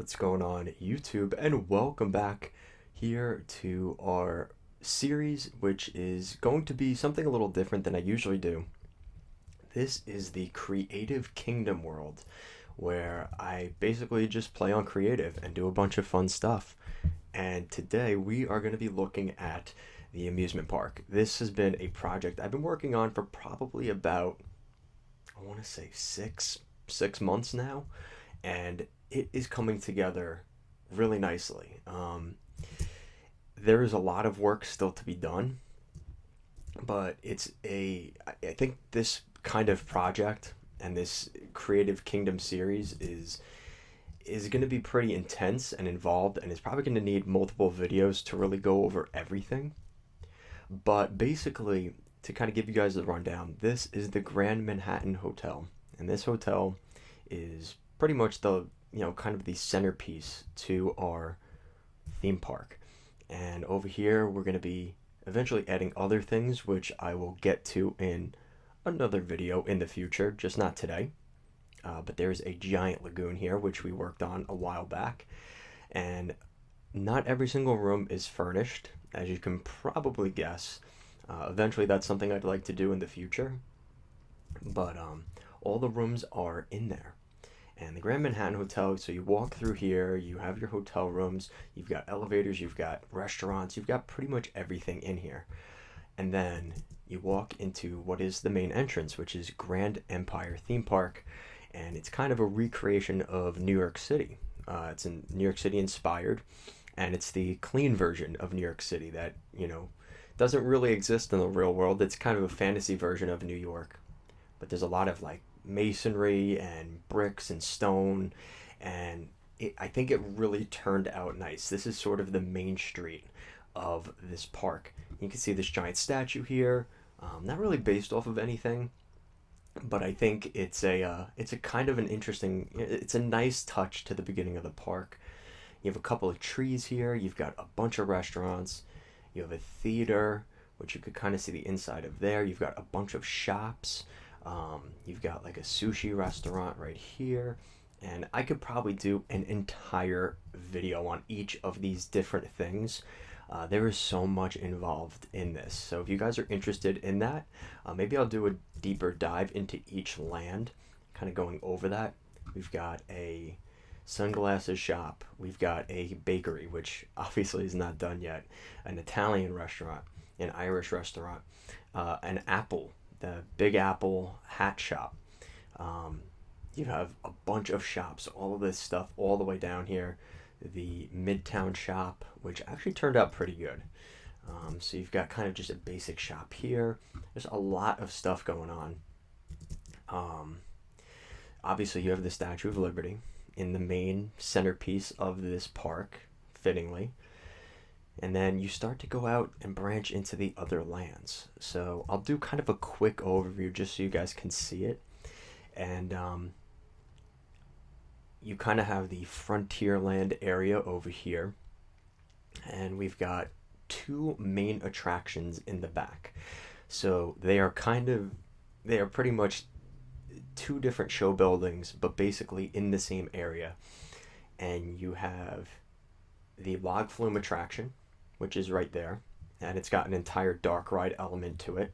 What's going on, YouTube? And welcome back here to our series, which is going to be something a little different than I usually do. This is the Creative Kingdom world, where I basically just play on creative and do a bunch of fun stuff. And today we are going to be looking at the amusement park. This has been a project I've been working on for probably about, I want to say six months now, and it is coming together really nicely. There is a lot of work still to be done, but I think this kind of project and this Creative Kingdom series is going to be pretty intense and involved, and it's probably going to need multiple videos to really go over everything. But basically, to kind of give you guys the rundown, this is the Grand Manhattan Hotel, and this hotel is pretty much the kind of the centerpiece to our theme park. And over here, we're going to be eventually adding other things, which I will get to in another video in the future, just not today. But there's a giant lagoon here, which we worked on a while back. And not every single room is furnished, as you can probably guess. Eventually, that's something I'd like to do in the future. But all the rooms are in there. And the Grand Manhattan Hotel, so you walk through here, you have your hotel rooms, you've got elevators, you've got restaurants, you've got pretty much everything in here. And then you walk into what is the main entrance, which is Grand Empire Theme Park. And it's kind of a recreation of New York City. It's in New York City inspired, and it's the clean version of New York City that, doesn't really exist in the real world. It's kind of a fantasy version of New York. But there's a lot of like masonry and bricks and stone, and I think it really turned out nice. This is sort of the main street of this park. You can see this giant statue here, not really based off of anything, but I think it's a kind of an interesting, it's a nice touch to the beginning of the park. You have a couple of trees here, you've got a bunch of restaurants, you have a theater, which you could kind of see the inside of there. You've got a bunch of shops. You've got like a sushi restaurant right here, and I could probably do an entire video on each of these different things. There is so much involved in this, so if you guys are interested in that, maybe I'll do a deeper dive into each land, kind of going over that. We've got a sunglasses shop, we've got a bakery, which obviously is not done yet, an Italian restaurant, an Irish restaurant, an Apple, the Big Apple hat shop. You have a bunch of shops, all of this stuff all the way down here. The Midtown shop, which actually turned out pretty good. So you've got kind of just a basic shop here. There's a lot of stuff going on. Obviously, you have the Statue of Liberty in the main centerpiece of this park, fittingly. And then you start to go out and branch into the other lands. So I'll do kind of a quick overview just so you guys can see it. And you kind of have the Frontierland area over here. And we've got two main attractions in the back. So they are pretty much two different show buildings, but basically in the same area. And you have the log flume attraction, which is right there, and it's got an entire dark ride element to it.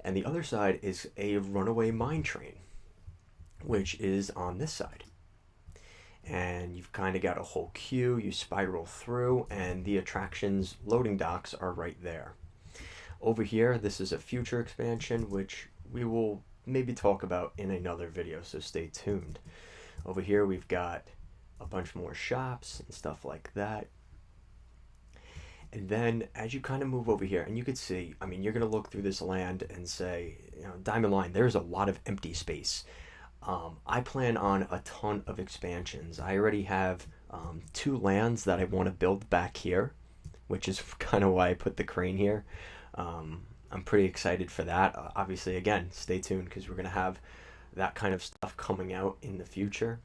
And the other side is a runaway mine train, which is on this side. And you've kind of got a whole queue, you spiral through, and the attraction's loading docks are right there. Over here, this is a future expansion, which we will maybe talk about in another video, so stay tuned. Over here, we've got a bunch more shops and stuff like that. And then as you kind of move over here, and you could see, you're going to look through this land and say, Diamond Line, there's a lot of empty space. I plan on a ton of expansions. I already have two lands that I want to build back here, which is kind of why I put the crane here. I'm pretty excited for that. Obviously, again, stay tuned because we're going to have that kind of stuff coming out in the future.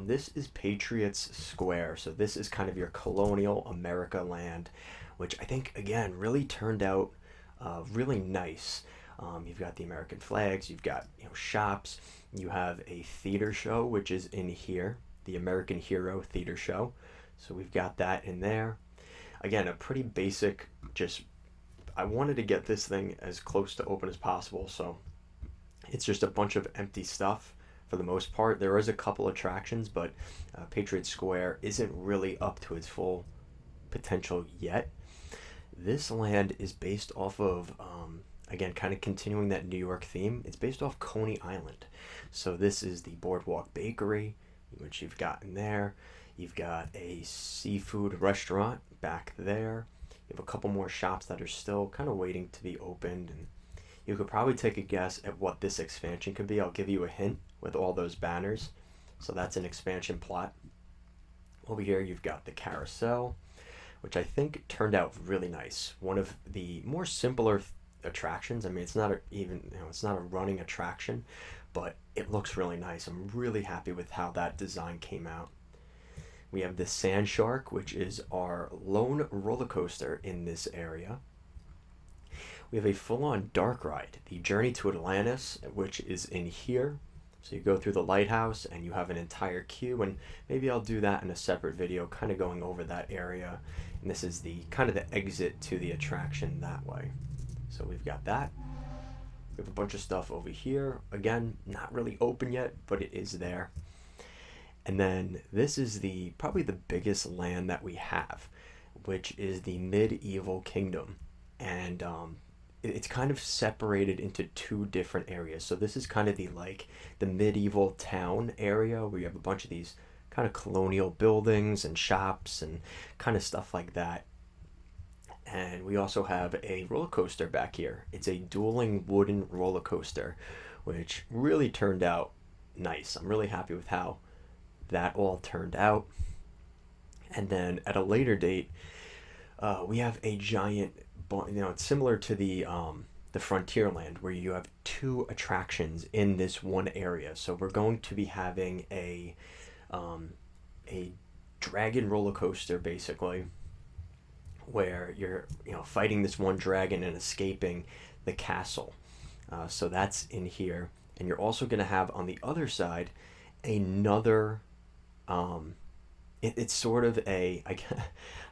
This is Patriots Square, so this is kind of your colonial America land, which I think, again, really turned out really nice. You've got the American flags, you've got shops, you have a theater show, which is in here. the American Hero Theater Show. So we've got that in there. Again, a pretty basic, just, I wanted to get this thing as close to open as possible, so it's just a bunch of empty stuff for the most part. There is a couple attractions, but Patriot Square isn't really up to its full potential yet. This land is based off of, again, kind of continuing that New York theme. It's based off Coney Island. So this is the Boardwalk Bakery, which you've got in there. You've got a seafood restaurant back there. You have a couple more shops that are still kind of waiting to be opened. And you could probably take a guess at what this expansion could be. I'll give you a hint with all those banners. So that's an expansion plot. Over here you've got the carousel, which I think turned out really nice. One of the more simpler attractions. I mean, it's not it's not a running attraction, but it looks really nice. I'm really happy with how that design came out. We have the Sand Shark, which is our lone roller coaster in this area. We have a full-on dark ride, the Journey to Atlantis, which is in here. So you go through the lighthouse and you have an entire queue, and maybe I'll do that in a separate video, kind of going over that area. And this is the kind of the exit to the attraction that way. So we've got that. We have a bunch of stuff over here. Again, not really open yet, but it is there. And then this is probably the biggest land that we have, which is the Medieval Kingdom. And it's kind of separated into two different areas. So this is kind of the medieval town area where you have a bunch of these kind of colonial buildings and shops and kind of stuff like that. And we also have a roller coaster back here. It's a dueling wooden roller coaster, which really turned out nice. I'm really happy with how that all turned out. And then at a later date, we have a giant, it's similar to the Frontierland, where you have two attractions in this one area. So we're going to be having a dragon roller coaster, basically, where you're fighting this one dragon and escaping the castle. So that's in here, and you're also going to have on the other side another. It's sort of I'm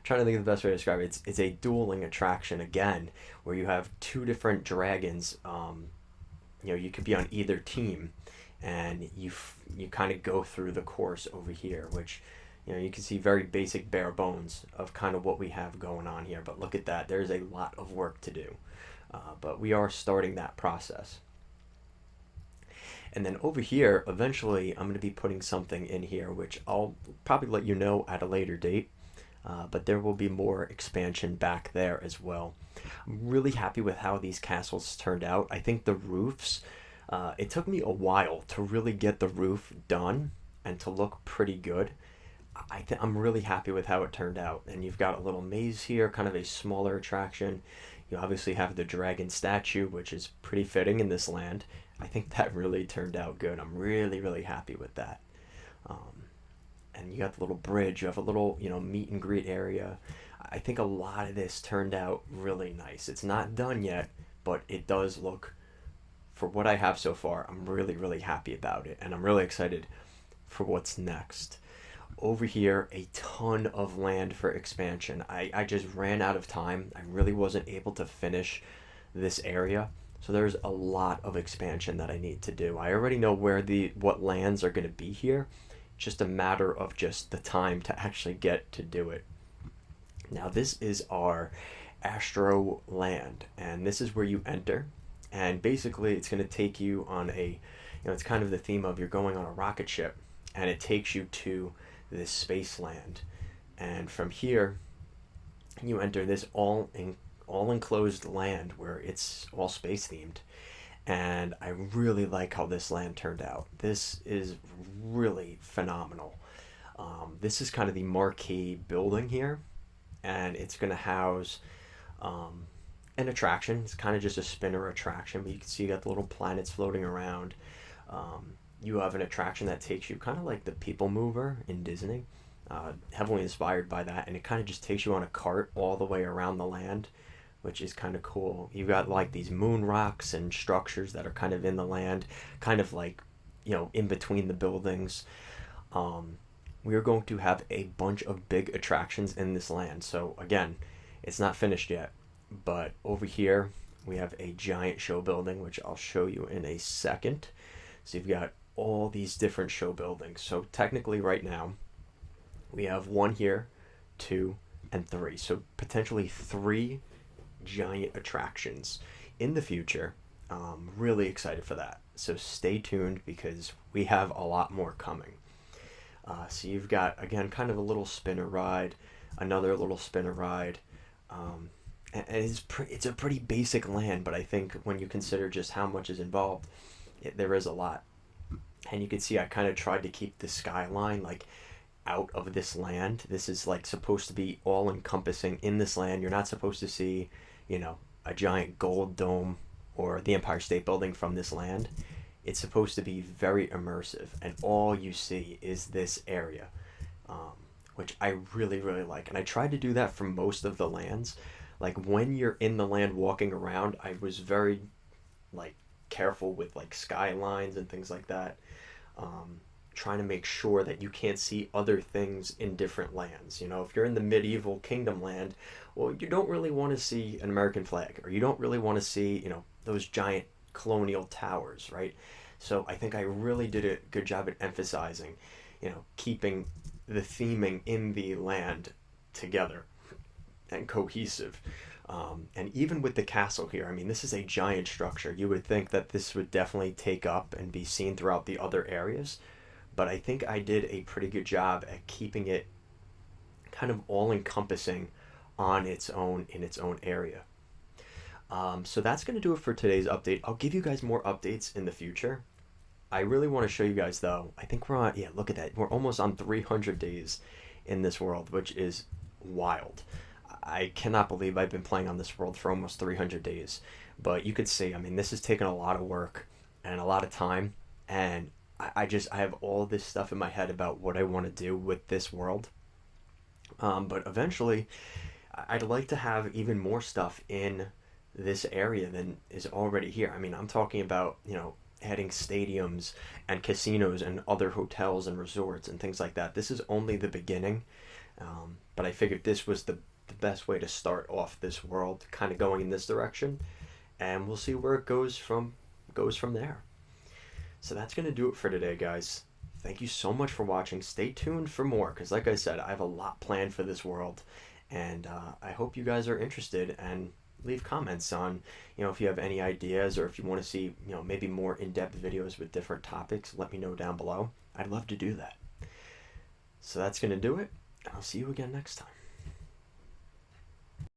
trying to think of the best way to describe it. It's a dueling attraction again, where you have two different dragons. You could be on either team, and you kind of go through the course over here, which you can see very basic bare bones of kind of what we have going on here. But look at that. There's a lot of work to do. But we are starting that process. And then over here, eventually, I'm going to be putting something in here, which I'll probably let you know at a later date. But there will be more expansion back there as well. I'm really happy with how these castles turned out. I think the roofs, it took me a while to really get the roof done and to look pretty good. I'm really happy with how it turned out. And you've got a little maze here, kind of a smaller attraction. You obviously have the dragon statue, which is pretty fitting in this land. I think that really turned out good. I'm really, really happy with that. And you got the little bridge. You have a little, meet and greet area. I think a lot of this turned out really nice. It's not done yet, but it does look, for what I have so far, I'm really, really happy about it. And I'm really excited for what's next. Over here, a ton of land for expansion. I just ran out of time. I really wasn't able to finish this area. So there's a lot of expansion that I need to do. I already know what lands are going to be here. It's just a matter of just the time to actually get to do it. Now this is our Astro Land, and this is where you enter. And basically it's going to take you on it's kind of the theme of you're going on a rocket ship, and it takes you to this space land. And from here, you enter this all enclosed land where it's all space themed. And I really like how this land turned out. This is really phenomenal. This is kind of the marquee building here, and it's going to house an attraction. It's kind of just a spinner attraction, but you can see you got the little planets floating around. You have an attraction that takes you kind of like the People Mover in Disney, heavily inspired by that, and it kind of just takes you on a cart all the way around the land, which is kind of cool. You've got like these moon rocks and structures that are kind of in the land, kind of like, in between the buildings. we are going to have a bunch of big attractions in this land. So again, it's not finished yet, but over here we have a giant show building, which I'll show you in a second. So you've got all these different show buildings. So technically right now we have one here, two, and three. So potentially three giant attractions in the future. Really excited for that. So stay tuned because we have a lot more coming. So you've got, again, kind of a little spinner ride, another little spinner ride. And it's a pretty basic land, but I think when you consider just how much is involved, there is a lot. And you can see I kind of tried to keep the skyline like out of this land. This is like supposed to be all encompassing in this land. You're not supposed to see, a giant gold dome or the Empire State Building from this land. It's supposed to be very immersive, and all you see is this area, which I really, really like. And I tried to do that for most of the lands. Like when you're in the land walking around, I was very like careful with like skylines and things like that. Trying to make sure that you can't see other things in different lands. If you're in the medieval kingdom land, well, you don't really want to see an American flag, or you don't really want to see, those giant colonial towers, right? So I think I really did a good job at emphasizing, keeping the theming in the land together and cohesive. And even with the castle here, I mean, this is a giant structure. You would think that this would definitely take up and be seen throughout the other areas, but I think I did a pretty good job at keeping it kind of all encompassing on its own in its own area. So that's going to do it for today's update. I'll give you guys more updates in the future. I really want to show you guys though. I think we're on, yeah, look at that. We're almost on 300 days in this world, which is wild. I cannot believe I've been playing on this world for almost 300 days. But you could see, I mean, this has taken a lot of work and a lot of time. And I have all this stuff in my head about what I want to do with this world. But eventually, I'd like to have even more stuff in this area than is already here. I mean, I'm talking about, adding stadiums and casinos and other hotels and resorts and things like that. This is only the beginning. But I figured this was the best way to start off this world, kind of going in this direction. And we'll see where it goes from there. So that's going to do it for today, guys. Thank you so much for watching. Stay tuned for more, because like I said, I have a lot planned for this world. And I hope you guys are interested, and leave comments on, if you have any ideas, or if you want to see, maybe more in-depth videos with different topics, let me know down below. I'd love to do that. So that's going to do it. I'll see you again next time.